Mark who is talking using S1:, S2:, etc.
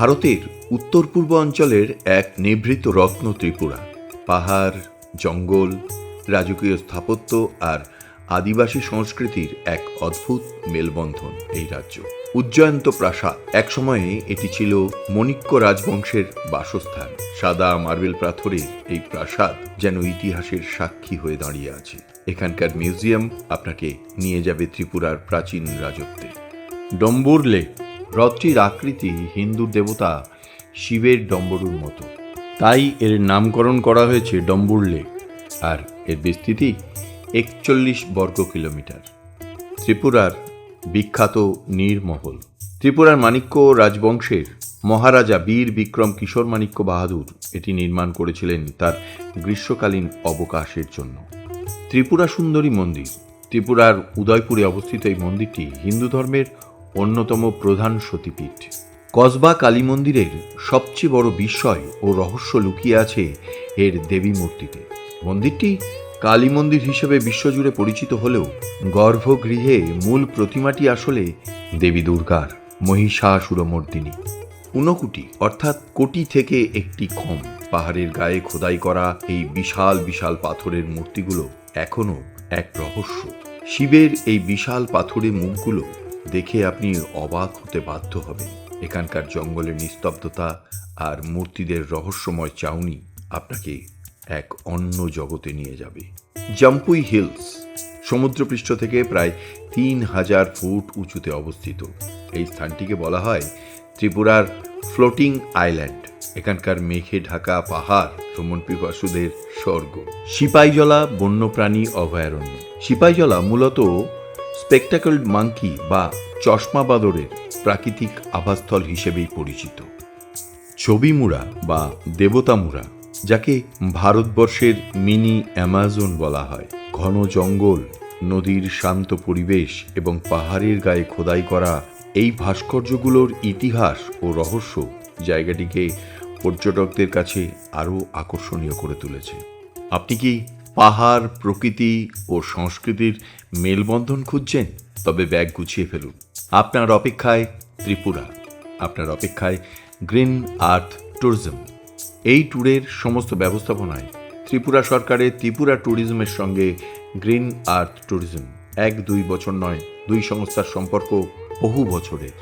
S1: ভারতের উত্তর পূর্ব অঞ্চলের এক নিভৃত রত্ন ত্রিপুরা। পাহাড়, জঙ্গল, রাজকীয় স্থাপত্য আর আদিবাসী সংস্কৃতির এক অদ্ভুত মেলবন্ধন এই রাজ্য। উজ্জয়ন্ত প্রাসাদ, একসময়ে এটি ছিল মণিক্য রাজবংশের বাসস্থান। সাদা মার্বেল পাথরের এই প্রাসাদ যেন ইতিহাসের সাক্ষী হয়ে দাঁড়িয়ে আছে। এখানকার মিউজিয়াম আপনাকে নিয়ে যাবে ত্রিপুরার প্রাচীন রাজত্বে। ডম্বুর লেক, হ্রদটির আকৃতি হিন্দু দেবতা শিবের ডম্বরুর মতো, তাই এর নামকরণ করা হয়েছে ডম্বুর লেক। আর এর বিস্তৃতি 41 বর্গ কিলোমিটার। ত্রিপুরার বিখ্যাত নীরমহল, ত্রিপুরার মাণিক্য রাজবংশের মহারাজা বীর বিক্রম কিশোর মাণিক্য বাহাদুর এটি নির্মাণ করেছিলেন তার গ্রীষ্মকালীন অবকাশের জন্য। ত্রিপুরা সুন্দরী মন্দির, ত্রিপুরার উদয়পুরে অবস্থিত এই মন্দিরটি হিন্দু ধর্মের অন্যতম প্রধান সতীপীঠ। কসবা কালী মন্দিরের সবচেয়ে বড় বিস্ময় ও রহস্য লুকিয়ে আছে এর দেবী মূর্তিতে। মন্দিরটি কালী মন্দির হিসেবে বিশ্বজুড়ে পরিচিত হলেও গর্ভগৃহে মূল প্রতিমাটি আসলে দেবী দুর্গার মহিষাসুরমর্দিনী। ঊনকোটি অর্থাৎ কোটি থেকে একটি কম পাহাড়ের গায়ে খোদাই করা এই বিশাল বিশাল পাথরের মূর্তিগুলো এখনো এক রহস্য। শিবের এই বিশাল পাথরের মুখগুলো দেখে আপনি অবাক হতে বাধ্য হবেন। এখানকার জঙ্গলের নিস্তব্ধতা আর মূর্তিদের রহস্যময় চাউনি আপনাকে এক অন্য জগতে নিয়ে যাবে। জাম্পুই হিলস, সমুদ্রপৃষ্ঠ থেকে প্রায় 3000 ফুট উঁচুতে অবস্থিত এই স্থানটিকে বলা হয় ত্রিপুরার ফ্লোটিং আইল্যান্ড। এখানকার মেঘে ঢাকা পাহাড় ভ্রমণ পিপাসুদের স্বর্গ। সিপাহীজলা বন্যপ্রাণী অভয়ারণ্য, সিপাহীজলা মূলত স্পেকটাকলড মাঙ্কি বা চশমা বাদরের প্রাকৃতিক আবাসস্থল হিসেবেই পরিচিত। ছবিমুড়া বা দেবতামুড়া, যাকে ভারতবর্ষের মিনি অ্যামাজন বলা হয়, ঘন জঙ্গল, নদীর শান্ত পরিবেশ এবং পাহাড়ের গায়ে খোদাই করা এই ভাস্কর্যগুলোর ইতিহাস ও রহস্য জায়গাটিকে পর্যটকদের কাছে আরও আকর্ষণীয় করে তুলেছে। আপনি কি পাহাড়, প্রকৃতি ও সংস্কৃতির মেলবন্ধন খুঁজছেন? তবে ব্যাগ গুছিয়ে ফেলুন। আপনার অপেক্ষায় ত্রিপুরা, আপনার অপেক্ষায় গ্রিন আর্থ ট্যুরিজম। এই ট্যুরের সমস্ত ব্যবস্থাপনায় ত্রিপুরা সরকারের ত্রিপুরা ট্যুরিজমের সঙ্গে গ্রিন আর্থ ট্যুরিজম 1-2 বছর নয়, 2 সংস্থার সম্পর্ক বহু বছরের।